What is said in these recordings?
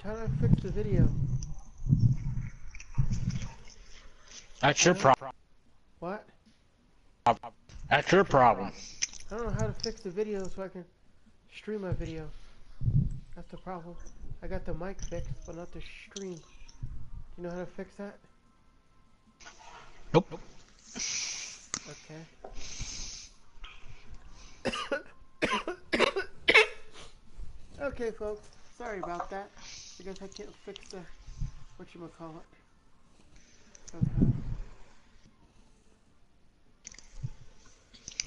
How do I fix the video? That's your problem. What? That's your problem. I don't know how to fix the video so I can stream my video. That's the problem. I got the mic fixed, but not the stream. Do you know how to fix that? Nope. Okay. Okay, folks. Sorry about that. I guess I can't fix the whatchamacallit.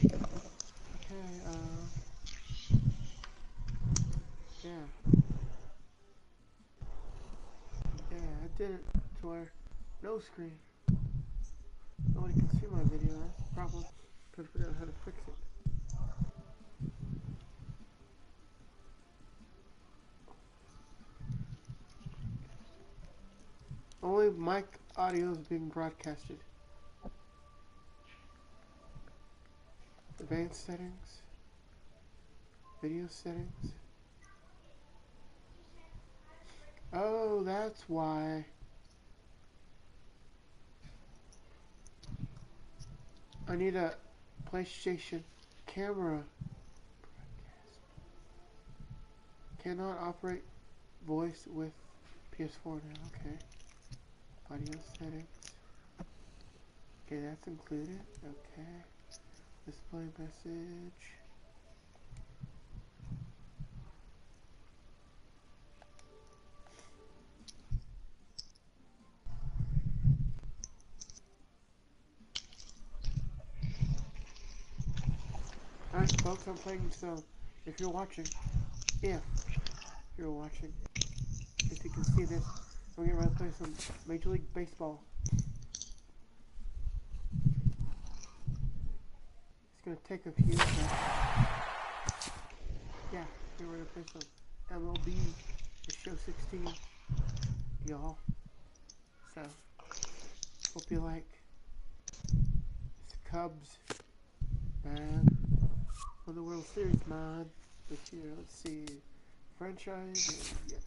Okay, yeah. Yeah, I did it to where no screen. Nobody can see my video. That's the problem. Couldn't figure out how to fix it. Only mic audio is being broadcasted. Advanced settings. Video settings. Oh, that's why. I need a PlayStation camera. Cannot operate voice with PS4 now. Okay. Audio settings. Okay, that's included. Okay. Display message. Alright, folks, I'm playing some. If you're watching, if you can see this, I'm getting ready to play some Major League Baseball. It's gonna take a few, but yeah, get ready to play some MLB, the show 16, y'all. So, hope you like. It's Cubs, man. On the World Series, man. This year, let's see. Franchise, yes.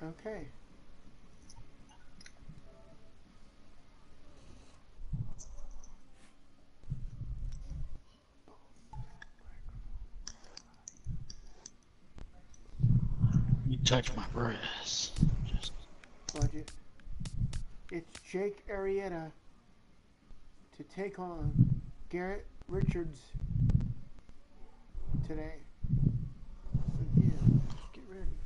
Okay. You touch my breast. Just Budget. It's Jake Arrieta to take on Garrett Richards today. So yeah, let's get ready.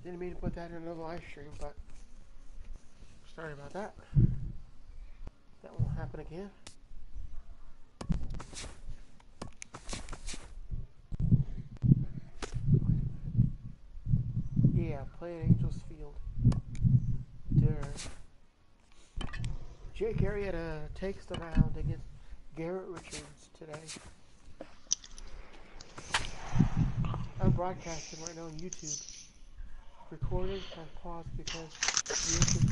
Didn't mean to put that in another live stream, but sorry about that. That won't happen again. Yeah, play at Angels Field. Jake Arrieta takes the mound against Garrett Richards today. I'm broadcasting right now on YouTube. Recording and pause because YouTube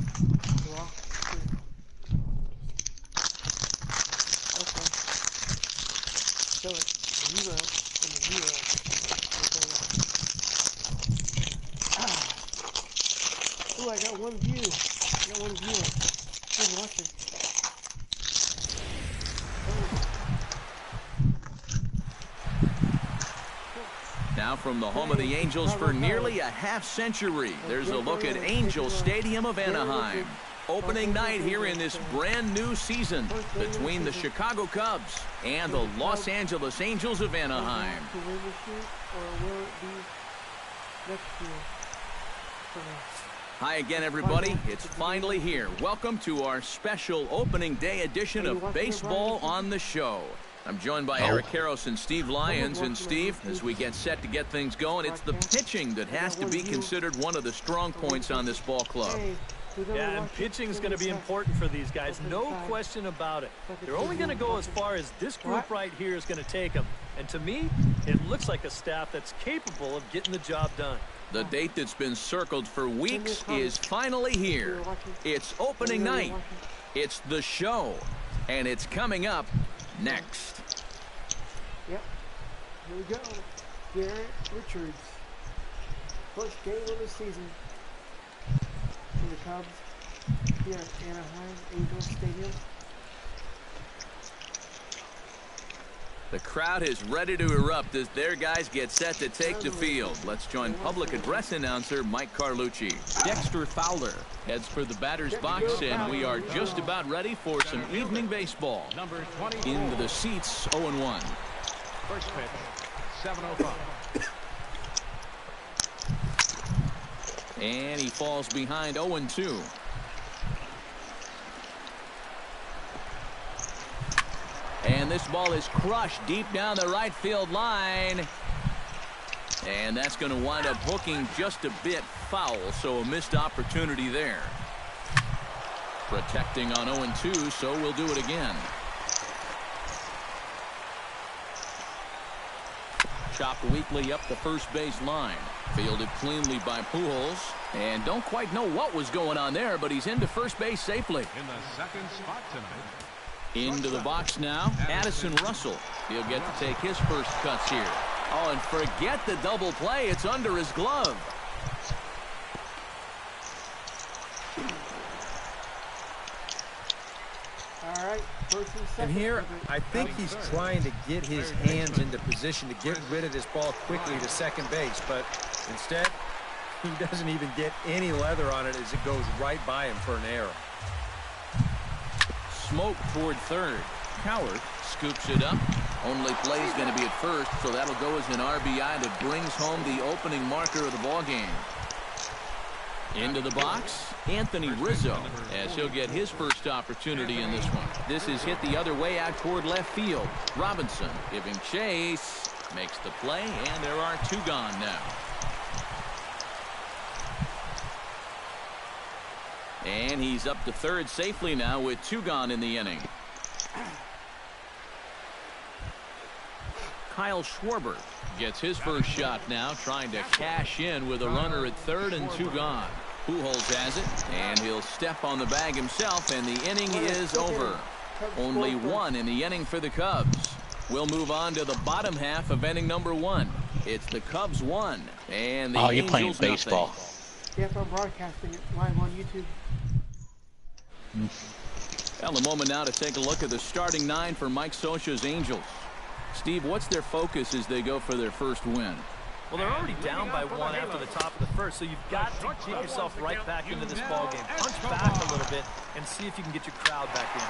blocks the okay. So it's 0 and 0. Oh, I got one view. I got one viewer. Who's watching? Now from the home of the Angels for nearly a half-century, there's a look at Angel Stadium of Anaheim. Opening night here in this brand new season between the Chicago Cubs and the Los Angeles Angels of Anaheim. Hi again, everybody. It's finally here. Welcome to our special opening day edition of Baseball on the Show. I'm joined by Eric Karros and Steve Lyons. And Steve, as we get set to get things going, it's the pitching that has to be considered one of the strong points on this ball club. Yeah, and pitching is going to be important for these guys. No question about it. They're only going to go as far as this group right here is going to take them. And to me, it looks like a staff that's capable of getting the job done. The date that's been circled for weeks is finally here. It's opening night. It's the show. And it's coming up next. Yep. Here we go. Garrett Richards. First game of the season for the Cubs here at Anaheim Angels Stadium. The crowd is ready to erupt as their guys get set to take the field. Let's join public address announcer Mike Carlucci. Dexter Fowler heads for the batter's box, and we are just about ready for some evening baseball. Into the seats, 0-1. First pitch, 7:05. And he falls behind 0-2. And this ball is crushed deep down the right field line. And that's going to wind up hooking just a bit foul, so a missed opportunity there. Protecting on 0-2, so we'll do it again. Chopped weakly up the first base line. Fielded cleanly by Pujols. And don't quite know what was going on there, but he's into first base safely. In the second spot tonight. Into the box now, Addison Russell. He'll get to take his first cuts here. Oh, and forget the double play. It's under his glove. All right, first and second. And here, I think he's trying to get his hands into position to get rid of this ball quickly to second base, but instead, he doesn't even get any leather on it as it goes right by him for an error. Smoke toward third. Coward scoops it up. Only play's going to be at first, so that'll go as an RBI that brings home the opening marker of the ballgame. Into the box, Anthony Rizzo, as he'll get his first opportunity in this one. This is hit the other way out toward left field. Robinson giving chase, makes the play, and there are two gone now. And he's up to third safely now with two gone in the inning. Kyle Schwarber gets his first shot now, trying to cash in with a runner at third and two gone. Pujols has it, and he'll step on the bag himself, and the inning is over. Only one in the inning for the Cubs. We'll move on to the bottom half of inning number one. It's the Cubs 1 and the Angels you're playing baseball. PS4 Broadcasting it live on YouTube. Well, a moment now to take a look at the starting nine for Mike Scioscia's Angels. Steve, what's their focus as they go for their first win? Well, they're already down by one after the top of the first, so you've got to get yourself right back into this ballgame. Punch back a little bit and see if you can get your crowd back in.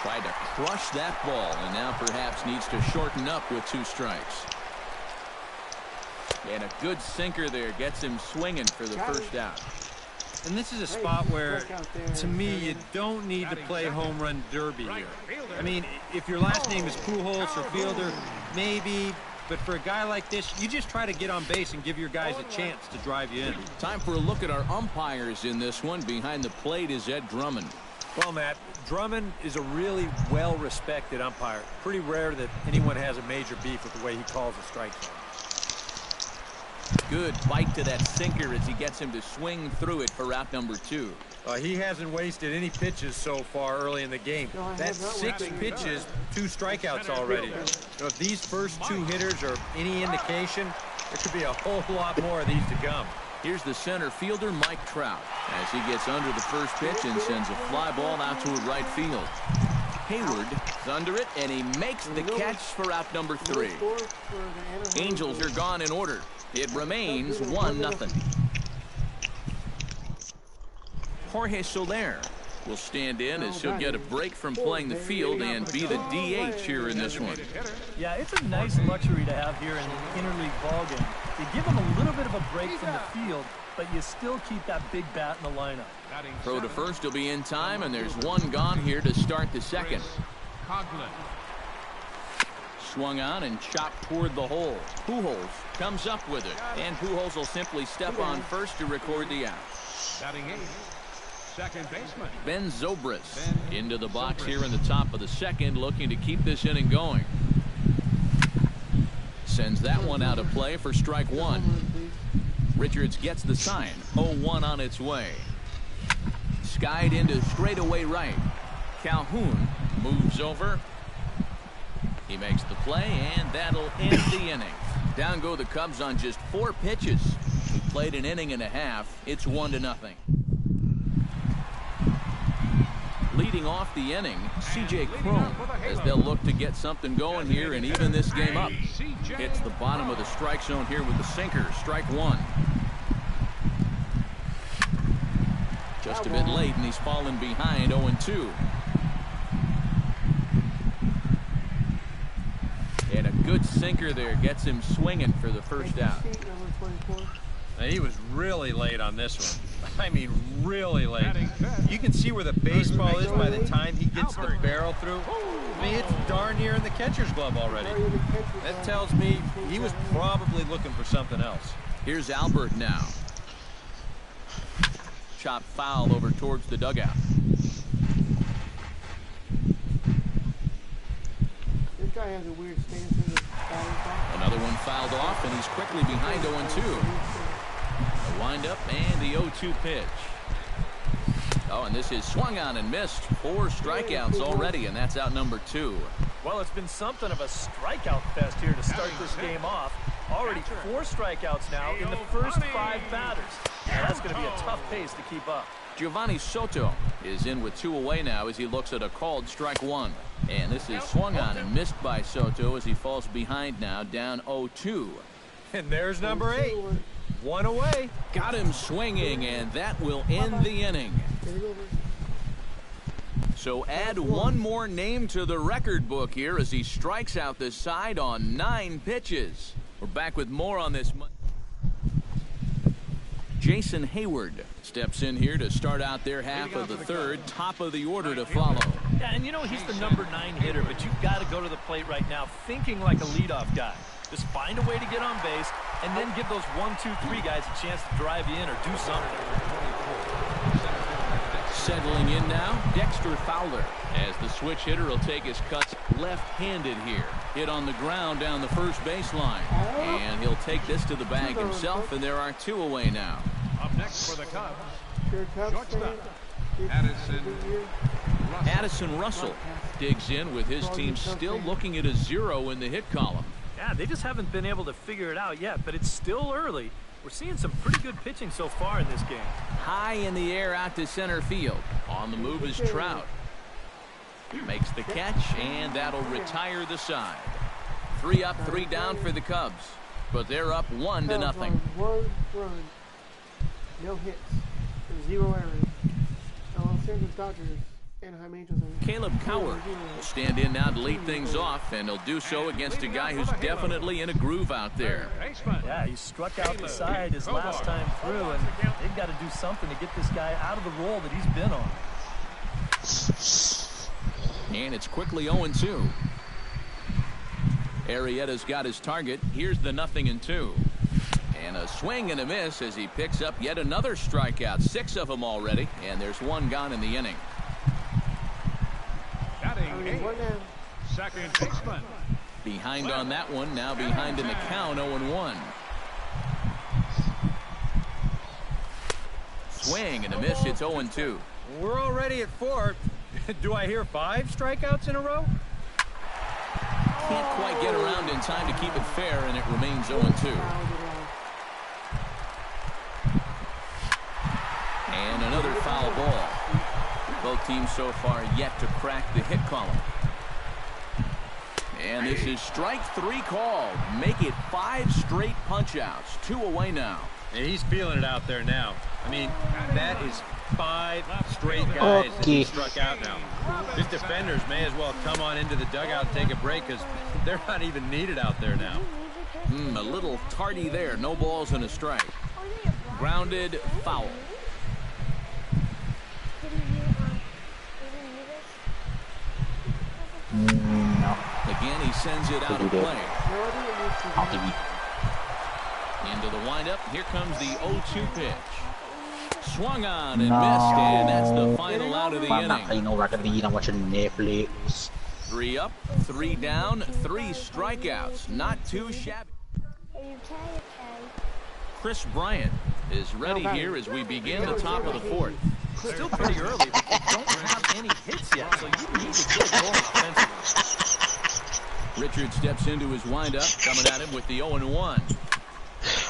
Tried to crush that ball, and now perhaps needs to shorten up with two strikes. And a good sinker there gets him swinging for the first out. And this is a spot where, to me, you don't need to play home run derby here. I mean, if your last name is Pujols or Fielder, maybe, but for a guy like this, you just try to get on base and give your guys a chance to drive you in. Time for a look at our umpires in this one. Behind the plate is Ed Drummond. Well, Matt, Drummond is a really well-respected umpire. Pretty rare that anyone has a major beef with the way he calls a strike zone. Good bite to that sinker as he gets him to swing through it for out number two. He hasn't wasted any pitches so far early in the game. That's 6 pitches, 2 strikeouts already. So if these first 2 hitters are any indication, there could be a whole lot more of these to come. Here's the center fielder, Mike Trout, as he gets under the first pitch and sends a fly ball out to right field. Hayward is under it, and he makes the catch for out number 3. Angels are gone in order. It remains 1-0. Jorge Soler will stand in as he'll get a break from playing the field and be the DH here in this one. Yeah, it's a nice luxury to have here in the interleague ballgame. You give him a little bit of a break from the field, but you still keep that big bat in the lineup. Throw to first will be in time, and there's one gone here to start the second. Swung on and chopped toward the hole. Pujols comes up with it, and Pujols will simply step on first to record the out. Second baseman. Ben Zobrist into the box here in the top of the second, looking to keep this inning going. Sends that one out of play for strike one. Richards gets the sign. 0-1 on its way. Skied into straightaway right. Calhoun moves over. He makes the play, and that'll end the inning. Down go the Cubs on just 4 pitches. He played an inning and a half. It's 1-0. Leading off the inning, C.J. Cron, as they'll look to get something going here and even this game up. Hits the bottom of the strike zone here with the sinker. Strike one. Just a bit late, and he's fallen behind 0-2. And a good sinker there gets him swinging for the first out. Now, he was really late on this one. I mean, really late. You can see where the baseball is by the time he gets the barrel through. I mean, it's darn near in the catcher's glove already. That tells me he was probably looking for something else. Here's Albert now. Chopped foul over towards the dugout. This guy has a weird stance in the Another one fouled off, and he's quickly behind 0-2. The windup and the 0-2 pitch. Oh, and this is swung on and missed. 4 strikeouts already, and that's out number 2. Well, it's been something of a strikeout fest here to start this game off. Already 4 strikeouts now in the first 5 batters. Now, that's going to be a tough pace to keep up. Giovanni Soto is in with 2 away now as he looks at a called strike one. And this is swung on and missed by Soto as he falls behind now, down 0-2. And there's number 8. 1 away. Got him swinging, and that will end the inning. So add one more name to the record book here as he strikes out the side on 9 pitches. We're back with more on this. Jason Hayward steps in here to start out their half of the third. Top of the order to follow. Yeah, and you know he's the number 9 hitter, but you've got to go to the plate right now thinking like a leadoff guy. Just find a way to get on base and then give those 1, 2, 3 guys a chance to drive you in or do something. Settling in now, Dexter Fowler, as the switch hitter will take his cuts left-handed here. Hit on the ground down the first baseline, and he'll take this to the bag himself, and there are 2 away now. Up next for the Cubs, shortstop. Addison Russell digs in with his team still looking at a 0 in the hit column. Yeah, they just haven't been able to figure it out yet, but it's still early. We're seeing some pretty good pitching so far in this game. High in the air out to center field. On the move is Trout. Makes the catch, and that'll retire the side. 3 up, 3 down for the Cubs. But they're up 1-0. 1 run. No hits. 0 errors. Los Angeles Dodgers. Anaheim Angels. Caleb Coward will stand in now to lead things off, and he'll do so against a guy who's definitely in a groove out there. Yeah, he struck out the side his last time through, and they've got to do something to get this guy out of the role that he's been on. And it's quickly 0-2. Arrieta's got his target. Here's the 0-2. And a swing and a miss as he picks up yet another strikeout. 6 of them already, and there's 1 gone in the inning. second baseman. Behind on that one, now behind in the count, 0-1. Swing and a miss, it's 0-2. We're already at 4. Do I hear 5 strikeouts in a row? Can't quite get around in time to keep it fair, and it remains 0-2. And another foul ball. Both teams so far yet to crack the hit column. And this is strike 3 called. Make it 5 straight punch-outs. 2 away now. And he's feeling it out there now. I mean, that is 5 straight guys that he struck out now. His defenders may as well come on into the dugout and take a break because they're not even needed out there now. A little tardy there. No balls and a strike. Grounded, foul. No. Again, he sends it out of play. I'll do it. Into the windup. Here comes the 0-2 pitch. Swung on and missed, and that's the final out of the inning. 3 up, 3 down, 3 strikeouts. Not too shabby. Chris Bryant is ready here as we begin the top of the 4th. Still pretty early, but they don't have any hits yet, so you need to get going offensively. Richard steps into his windup, coming at him with the 0-1.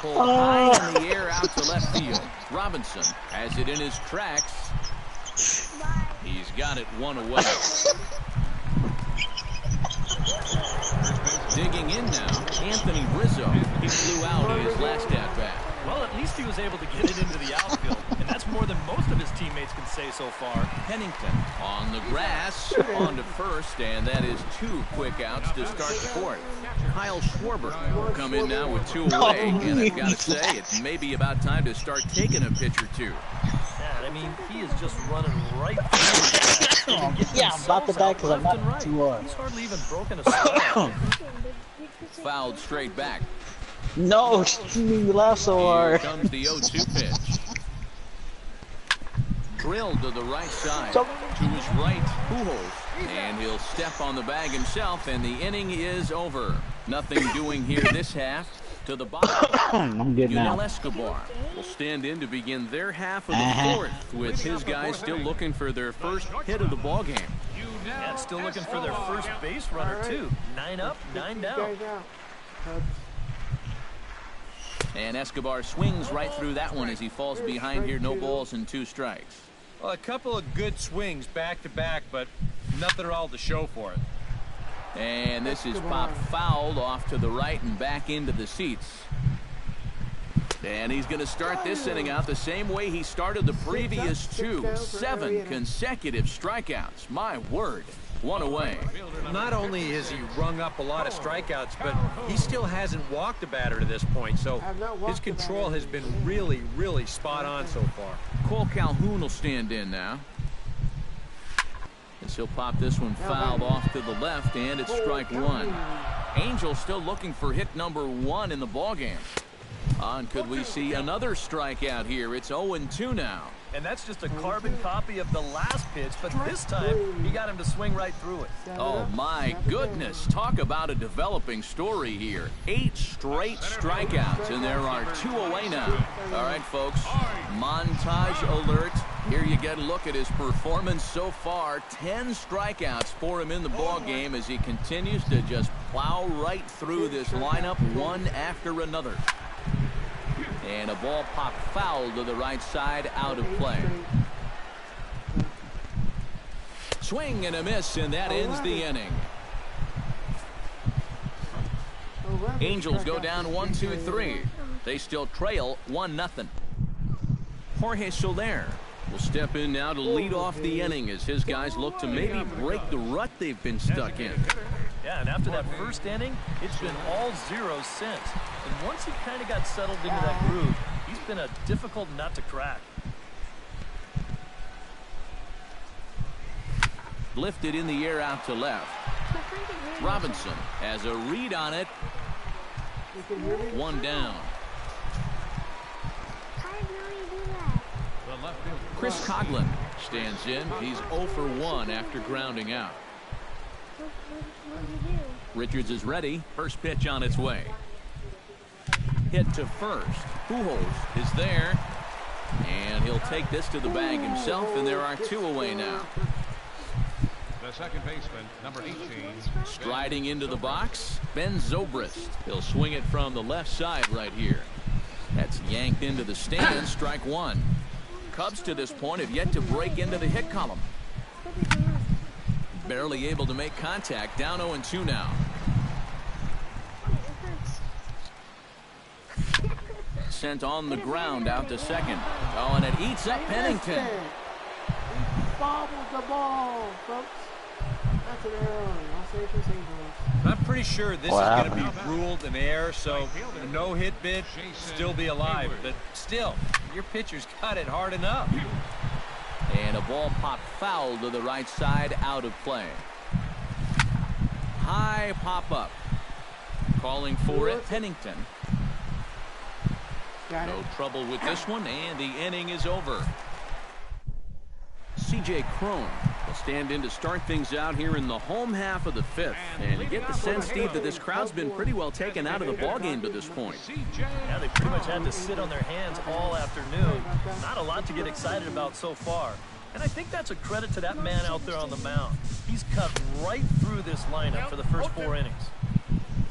Pulled high in the air out to left field. Robinson has it in his tracks. He's got it 1 away. Digging in now, Anthony Rizzo. He flew out in his last at-bat. Well, at least he was able to get it into the outfield, and that's more than most of his teammates can say so far. Pennington on the grass, on to first, and that is 2 quick outs to start the 4th. Kyle Schwarber will come in now with 2 away, and I've got to say, it may be about time to start taking a pitch or 2. Yeah, I mean, he is just running right through the Yeah, I'm about to die because I'm not too hard. He's hardly even broken a stride. Fouled straight back. No, you laugh so Here hard. comes the 0-2 pitch. Drilled to the right side. To his right, Pujols. And he'll step on the bag himself, and the inning is over. Nothing doing here this half. To the bottom, I'm good now. Escobar will stand in to begin their half of the 4th, with his guys still looking for their first hit of the ball game. And still looking for their first base runner, too. 9 up, 9 down. And Escobar swings right through that one as he falls behind here. No balls and 2 strikes. Well, a couple of good swings back-to-back, but nothing at all to show for it. And this is popped fouled off to the right and back into the seats. And he's going to start this inning out the same way he started the previous 2. 7 consecutive strikeouts. My word. 1 away. Not only has he rung up a lot of strikeouts, but he still hasn't walked a batter to this point, so his control has been really, really spot on so far. Cole Calhoun will stand in now. As he'll pop this one fouled off to the left, and it's strike 1. Angels still looking for hit number 1 in the ballgame. And could we see another strikeout here? It's 0-2 now. And that's just a carbon copy of the last pitch, but this time he got him to swing right through it. Oh my goodness, talk about a developing story here. 8 straight strikeouts, and there are 2 away now. All right, folks, montage alert. Here you get a look at his performance so far. 10 strikeouts for him in the ball game as he continues to just plow right through this lineup one after another. And a ball popped foul to the right side, out of play. Swing and a miss, and that ends the inning. Angels go down 1-2-3. They still trail 1-0. Jorge Soler will step in now to lead off the inning as his guys look to maybe break the rut they've been stuck in. Yeah, and after that first inning, it's been all zeros since. And once he kind of got settled into that groove, he's been a difficult nut to crack. Lifted in the air out to left. Robinson has a read on it. 1 down. Chris Coughlin stands in. He's 0 for 1 after grounding out. Richards is ready. First pitch on its way. Hit to first. Pujols is there. And he'll take this to the bag himself, and there are 2 away now. The second baseman, number 18. Striding into the box, Ben Zobrist. He'll swing it from the left side right here. That's yanked into the stand. Strike 1. Cubs to this point have yet to break into the hit column. Barely able to make contact. Down 0-2 now. Sent on the ground out to second. Oh, and it eats up Pennington. Bobbled the ball, folks. That's an error. Los Angeles Angels. I'm pretty sure this is going to be ruled an error, so a no-hit bid still be alive. But still, your pitcher's got it hard enough. And a ball popped foul to the right side, out of play. High pop up. Calling for it, Pennington. No trouble with this one, and the inning is over. C.J. Cron will stand in to start things out here in the home half of the fifth. And you get the sense, Steve, that this crowd's been pretty well taken out of the ballgame to this point. Yeah, they pretty much had to sit on their hands all afternoon. Not a lot to get excited about so far. And I think that's a credit to that man out there on the mound. He's cut right through this lineup for the first 4 innings.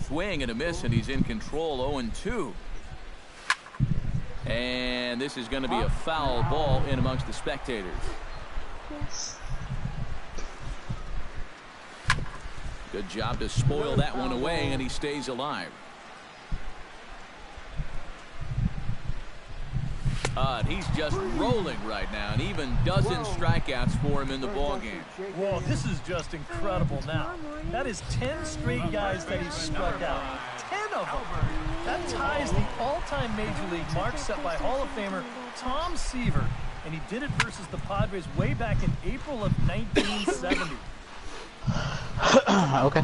Swing and a miss, and he's in control, 0-2. And this is going to be a foul ball in amongst the spectators. Good job to spoil that one away, and he stays alive. He's just rolling right now, and even dozens strikeouts for him in the ballgame. Well, this is just incredible now. That is 10 straight guys that he's struck out. 10 of them. That ties the all-time Major League mark set by Hall of Famer Tom Seaver. And he did it versus the Padres way back in April of 1970. Okay.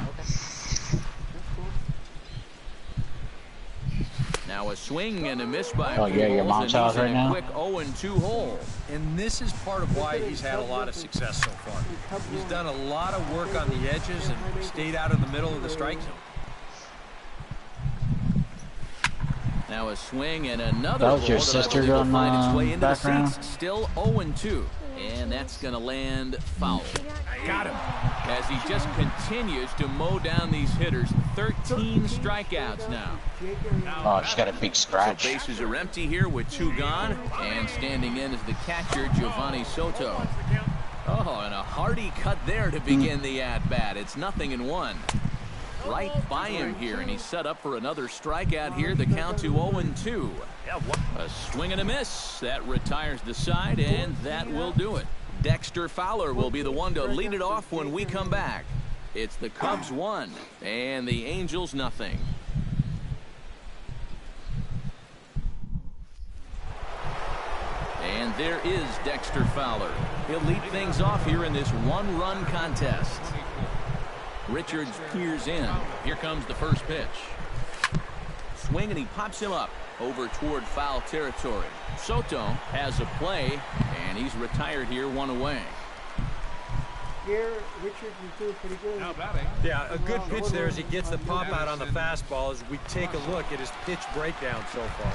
Now a swing and a miss by your mom's house right now? Quick 0-2 hole. And this is part of why he's had a lot of success so far. He's done a lot of work on the edges and stayed out of the middle of the strike zone. Now a swing and another. That was your sister going on its way into background? the seats. Still 0-2, and that's going to land foul. Got him. As he just continues to mow down these hitters. 13 strikeouts now. Oh, she's got a big scratch. So bases are empty here with 2 gone, and standing in is the catcher Giovanni Soto. Oh, and a hearty cut there to begin the at-bat. It's 0-1. Right by him here, and he's set up for another strikeout here. The count to 0-2. A swing and a miss. That retires the side, and that will do it. Dexter Fowler will be the one to lead it off when we come back. It's the Cubs 1 and the Angels 0. And there is Dexter Fowler. He'll lead things off here in this 1-run contest. Richards peers in. Here comes the first pitch. Swing, and he pops him up over toward foul territory. Soto has a play, and he's retired here, 1 away. Richards is doing pretty good. Yeah, a good pitch there as he gets the pop out on the fastball as we take a look at his pitch breakdown so far.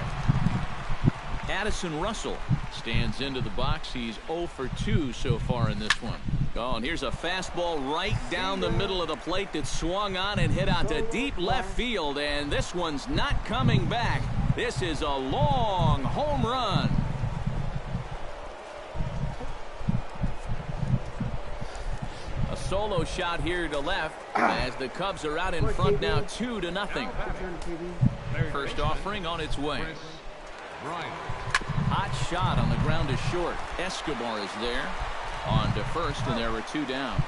Addison Russell stands into the box. He's 0 for 2 so far in this one. Oh, and here's a fastball right down the middle of the plate that swung on and hit out to deep left field, and this one's not coming back. This is a long home run. A solo shot here to left as the Cubs are out in front now 2-0. First offering on its way. Hot shot on the ground to short. Escobar is there on to first, and there were 2 down.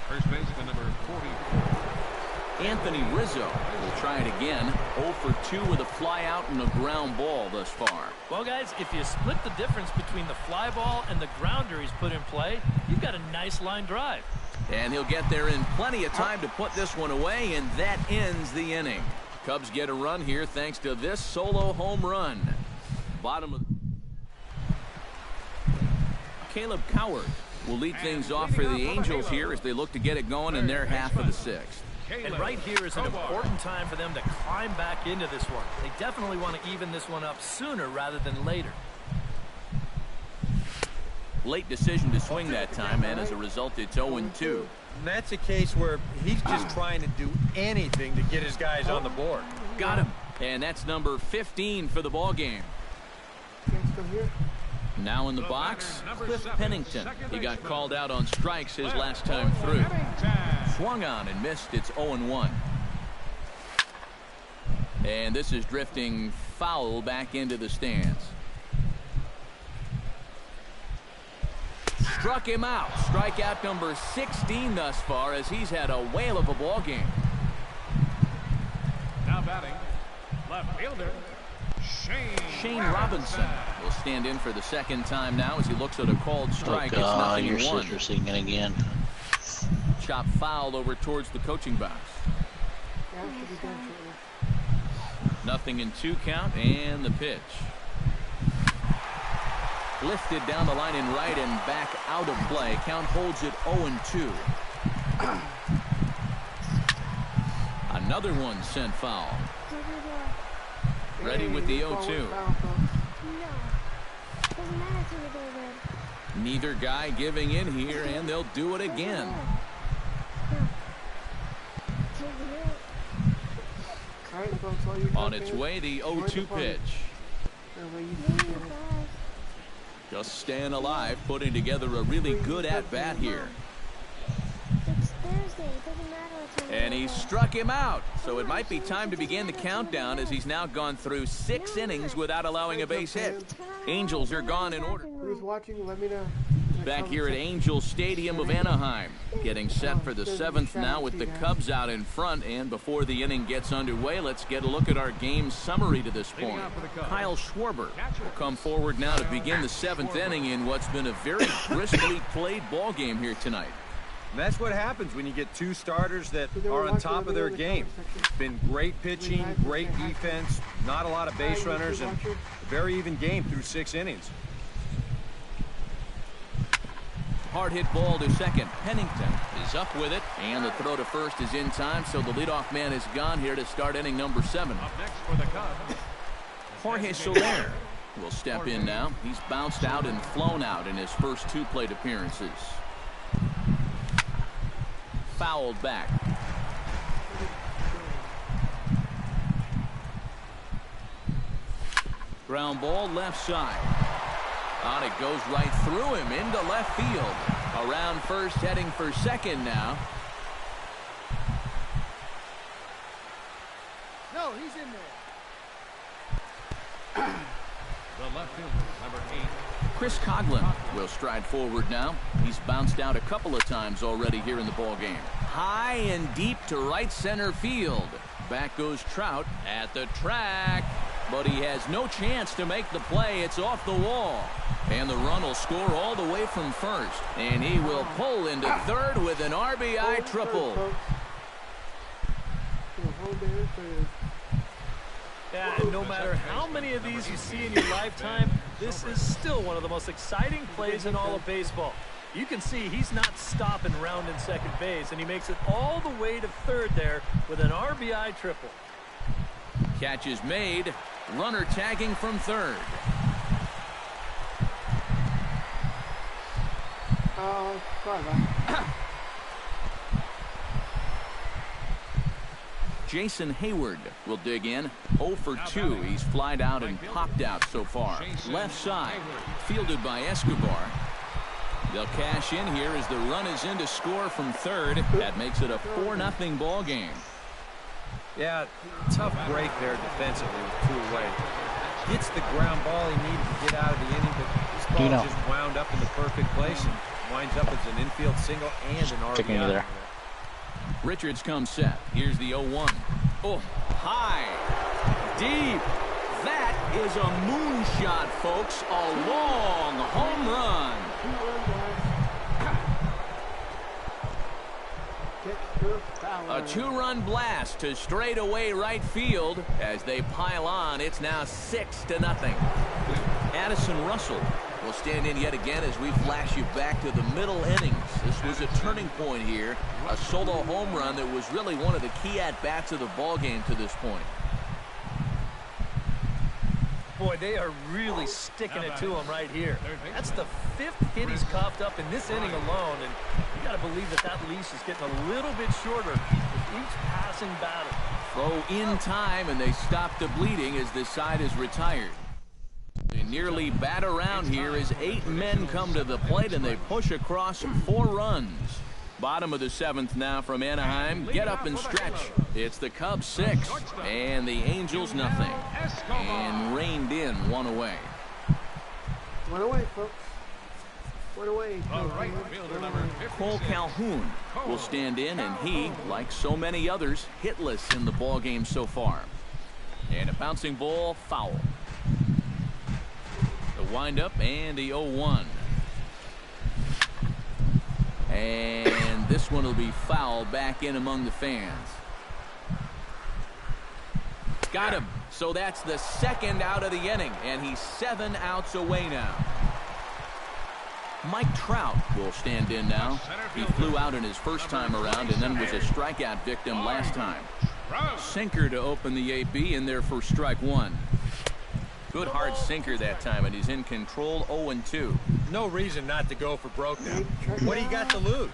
First baseman number 44. Anthony Rizzo will try it again. 0 for 2 with a fly out and a ground ball thus far. Well, guys, if you split the difference between the fly ball and the grounder he's put in play, you've got a nice line drive. And he'll get there in plenty of time to put this one away, and that ends the inning. Cubs get a run here thanks to this solo home run. Bottom of Caleb Coward will lead things off for the Angels here as they look to get it going in their half of the 6th. And right here is an important time for them to climb back into this one. They definitely want to even this one up sooner rather than later. Late decision to swing that time, and as a result, it's 0-2. And that's a case where he's just trying to do anything to get his guys on the board. Got him. And that's number 15 for the ball game. Now in the box, Cliff Pennington. He got called out on strikes his last time through. Swung on and missed. It's 0-1. And this is drifting foul back into the stands. Struck him out. Strikeout number 16 thus far as he's had a whale of a ball game. Now batting, left fielder, Shane Robinson will stand in for the second time now as he looks at a called strike. Oh God, it's your 0-1. sister's singing again. Chop foul over towards the coaching box. 0-2 count, and the pitch. Lifted down the line in right and back out of play. Count holds it 0-2. Another one sent foul. Ready with the 0-2. Neither guy giving in here, and they'll do it again. On its way, the 0-2 pitch. Just staying alive, putting together a really good at-bat here. And he struck him out, so it might be time to begin the countdown as he's now gone through 6 innings without allowing a base hit. Angels are gone in order. Who's watching? Let me know. Back here at Angels Stadium of Anaheim, getting set for the 7th now with the Cubs out in front. And before the inning gets underway, let's get a look at our game summary to this point. Kyle Schwarber will come forward now to begin the 7th inning in what's been a very briskly played ball game here tonight. And that's what happens when you get 2 starters that are on top of their game. It's been great pitching, great defense, not a lot of base runners, and a very even game through 6 innings. Hard hit ball to second. Pennington is up with it, and the throw to first is in time, so the leadoff man is gone here to start inning number 7. Up next for the Cubs, Jorge Soler will step in now. He's bounced out and flown out in his first 2 plate appearances. Fouled back. Ground ball left side. On it goes right through him into left field. Around first, heading for second now. No, he's in there. the left fielder, number 8. Chris Coughlin will stride forward now. He's bounced out a couple of times already here in the ball game. High and deep to right center field. Back goes Trout at the track, but he has no chance to make the play. It's off the wall, and the run will score all the way from first, and he will pull into third with an RBI triple. Yeah, and no matter how many of these you see in your lifetime, this is still one of the most exciting plays in all of baseball. You can see he's not stopping rounding second base, and he makes it all the way to third there with an RBI triple. Catch is made. Runner tagging from third. Sorry, man. Jason Hayward will dig in. 0 for 2. He's flied out and popped out so far. Left side, fielded by Escobar. They'll cash in here as the run is in to score from third. That makes it a 4-0 ball game. Yeah, tough break there defensively with 2 away. Gets the ground ball he needed to get out of the inning, but this ball just wound up in the perfect place and winds up as an infield single and an RBI. There. Richards comes set. Here's the 0-1. Oh, high, deep. That is a moonshot, folks. A long home run. A 2-run blast to straightaway right field as they pile on. It's now 6-0. Addison Russell will stand in yet again as we flash you back to the middle innings. This was a turning point here. A solo home run that was really one of the key at-bats of the ball game to this point. Boy, they are really sticking it to him right here. That's the 5th hit he's coughed up in this inning alone, and you got to believe that that leash is getting a little bit shorter with each passing batter. Throw in time, and they stop the bleeding as this side is retired. They nearly bat around here as 8 men come to the plate, and they push across 4 runs. Bottom of the 7th now from Anaheim. Get up and stretch. It's the Cubs 6 and the Angels nothing. And reined in 1 away. 1 away, folks. 1 away. Cole Calhoun will stand in, and he, like so many others, hitless in the ball game so far. And a bouncing ball, foul. The windup and the 0-1. And this one will be foul back in among the fans. Got him. So that's the second out of the inning, and he's 7 outs away now. Mike Trout will stand in now. He flew out in his first time around and then was a strikeout victim last time. Sinker to open the AB in there for strike one. Good hard sinker that time, and he's in control 0-2. No reason not to go for broke now. What do you got to lose?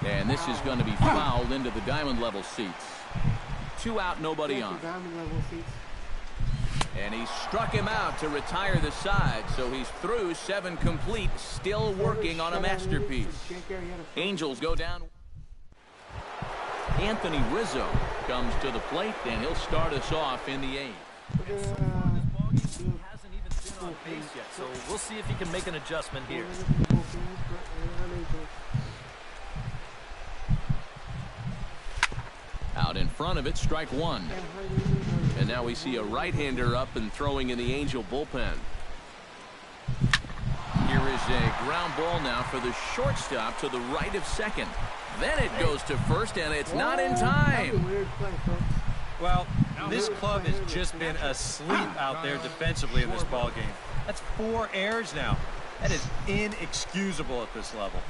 And this is going to be fouled into the diamond level seats. 2 out, nobody on. And he struck him out to retire the side, so he's through 7 complete, still working on a masterpiece. Angels go down. Anthony Rizzo comes to the plate, and he'll start us off in the 8th. He hasn't even been on base yet, so we'll see if he can make an adjustment here. Out in front of it, strike one. And now we see a right-hander up and throwing in the Angel bullpen. Here is a ground ball now for the shortstop to the right of second. Then it goes to first, and it's not in time. Well, this club has just been asleep out there defensively in this ball game. That's 4 errors now. That is inexcusable at this level.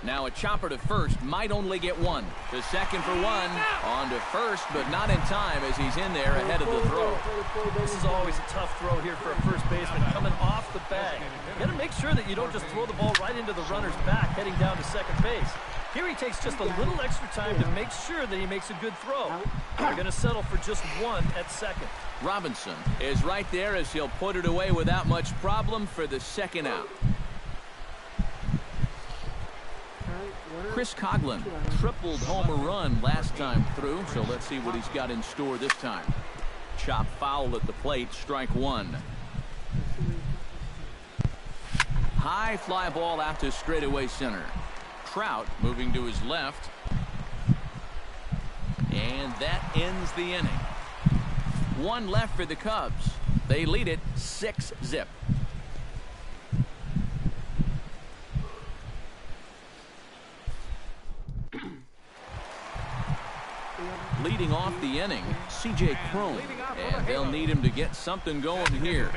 Now a chopper to first, might only get 1. To second for 1. On to first, but not in time as he's in there ahead of the throw. This is always a tough throw here for a first baseman coming off the bag. You got to make sure that you don't just throw the ball right into the runner's back heading down to second base. Here he takes just a little extra time to make sure that he makes a good throw. They're going to settle for just 1 at second. Robinson is right there as he'll put it away without much problem for the second out. Chris Coughlin tripled home run last time through, so let's see what he's got in store this time. Chop foul at the plate, strike 1. High fly ball out to straightaway center. Trout moving to his left. And that ends the inning. 1 left for the Cubs. They lead it 6-0. Leading off the inning, C.J. Cron, and they'll need him to get something going here.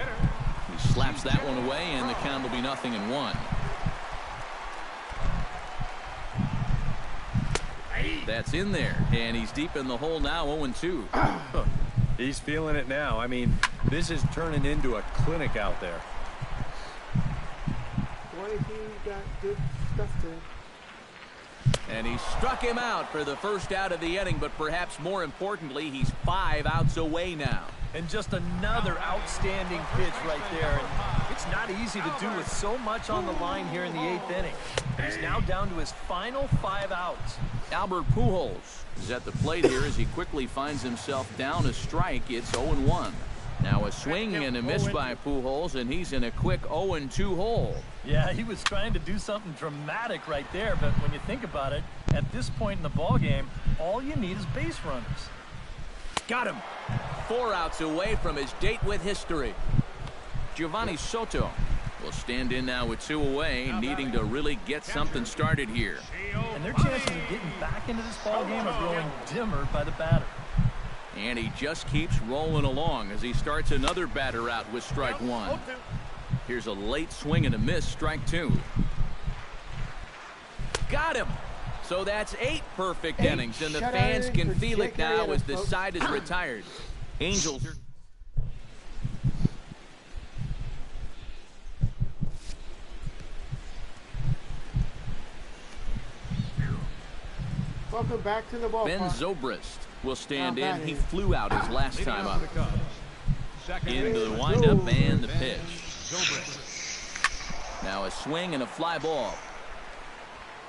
He slaps that one away, and the count will be 0-1. That's in there, and he's deep in the hole now, 0-2. He's feeling it now. I mean, this is turning into a clinic out there. What if he got good stuff to? And he struck him out for the first out of the inning, but perhaps more importantly, he's 5 outs away now. And just another outstanding pitch right there. And it's not easy to do with so much on the line here in the 8th inning. He's now down to his final 5 outs. Albert Pujols is at the plate here as he quickly finds himself down a strike. It's 0-1. Now a swing and a miss by Pujols, and he's in a quick 0-2 hole. Yeah, he was trying to do something dramatic right there, but when you think about it, at this point in the ball game, all you need is base runners. Got him. 4 outs away from his date with history. Giovanni Soto will stand in now with 2 away, needing to really get something started here. And their chances of getting back into this ball game are growing dimmer by the batter. And he just keeps rolling along as he starts another batter out with strike 1. Here's a late swing and a miss, strike 2. Got him. So that's 8 perfect innings, and the fans can feel it now as the side is retired. Angels are... Welcome back to the ballpark. Ben Zobrist will stand in. He flew out his last time up. Into the windup and the pitch. Now a swing and a fly ball.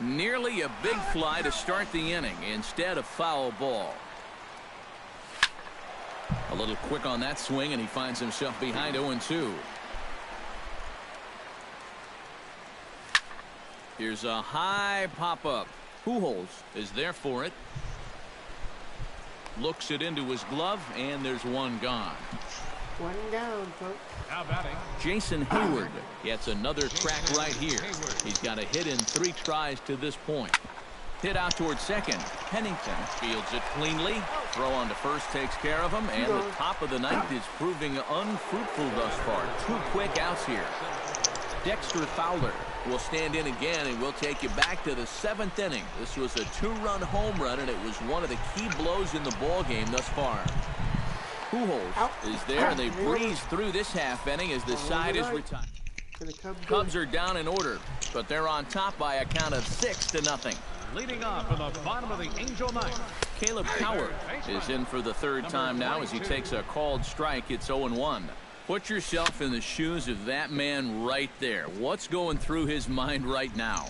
Nearly a big fly to start the inning. Instead, a foul ball. A little quick on that swing, and he finds himself behind 0-2. Here's a high pop-up. Pujols is there for it. Looks it into his glove, and there's 1 gone. 1 down, folks. Now batting, Jason Hayward gets another crack right here. He's got a hit in 3 tries to this point. Hit out towards second. Pennington fields it cleanly, Throw on to first takes care of him, and the top of the ninth is proving unfruitful thus far. 2 quick outs here. Dexter Fowler will stand in again, and we'll take you back to the 7th inning. This was a 2-run home run, and it was one of the key blows in the ball game thus far. Pujols is there, and they breeze through this half inning as the side is retired. Cubs are down in order, but they're on top by a count of 6-0. Leading off from the bottom of the Angel ninth. Caleb Coward is in for the 3rd time now as he takes a called strike. It's 0-1. Put yourself in the shoes of that man right there. What's going through his mind right now?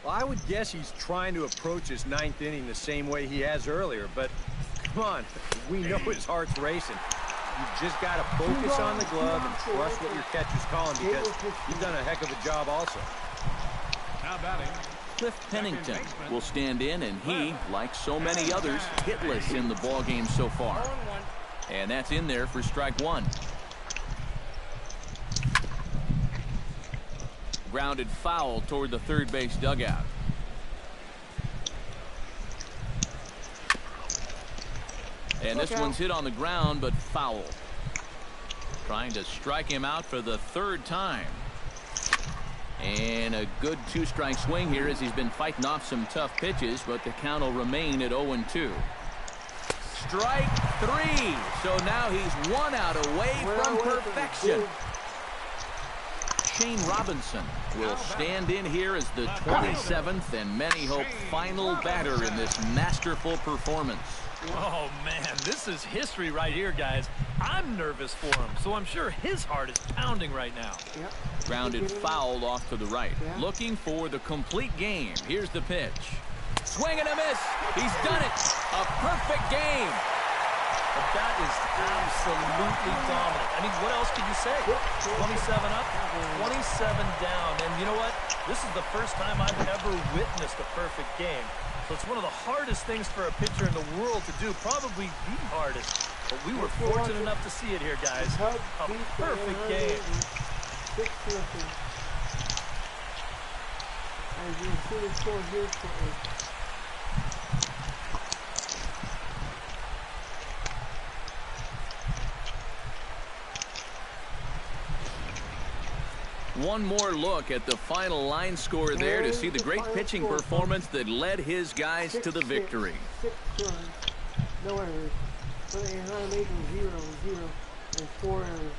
Well, I would guess he's trying to approach his 9th inning the same way he has earlier, but come on, we know his heart's racing. You've just got to focus on the glove and trust what your catcher's calling, because you've done a heck of a job also. Now batting, Cliff Pennington will stand in, and he, like so many others, hitless in the ballgame so far. And that's in there for strike 1. Grounded foul toward the third base dugout. And this one's hit on the ground, but foul. Trying to strike him out for the 3rd time. And a good 2-strike swing here as he's been fighting off some tough pitches, but the count will remain at 0-2. Strike 3. So now he's 1 out away from perfection. Shane Robinson will stand in here as the 27th and many hope final batter in this masterful performance. Oh, man, this is history right here, guys. I'm nervous for him, so I'm sure his heart is pounding right now. Grounded foul off to the right. Looking for the complete game. Here's the pitch. Swing and a miss. He's done it. A perfect game. But that is absolutely dominant. I mean, what else can you say? 27 up, 27 down. And you know what? This is the first time I've ever witnessed a perfect game. So it's one of the hardest things for a pitcher in the world to do, probably the hardest. But we were fortunate enough to see it here, guys. A perfect game. As you can see, the score here shortly. One more look at the final line score there to see the great pitching performance that led his guys to the victory. 6 runs, no errors. But the Anaheim Angels 0-0 and 4 errors.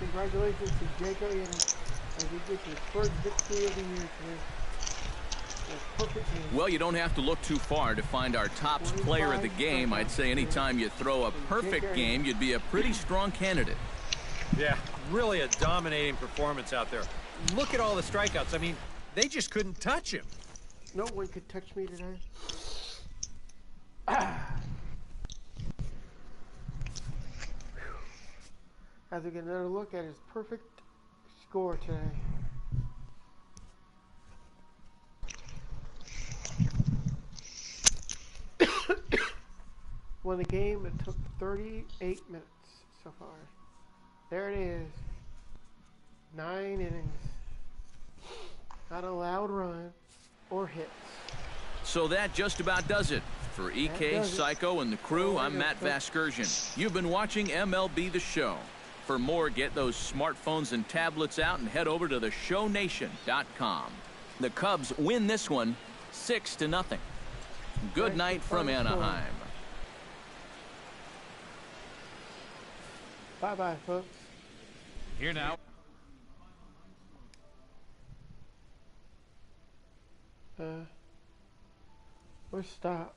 Congratulations to Jacob as he gets his first victory of the year today. Well, you don't have to look too far to find our top player of the game. I'd say anytime you throw a perfect game, you'd be a pretty strong candidate. Yeah, really a dominating performance out there. Look at all the strikeouts. I mean, they just couldn't touch him. No one could touch me today. As we get another look at his perfect score today. Won the game. It took 38 minutes so far. There it is. 9 innings. Not a loud run or hits. So that just about does it. For EK, Psycho, and the crew, I'm Matt Vasgersian. You've been watching MLB The Show. For more, get those smartphones and tablets out and head over to theshownation.com. The Cubs win this one 6-0. Good night from Anaheim. Bye-bye, folks. Here now. We'll stop.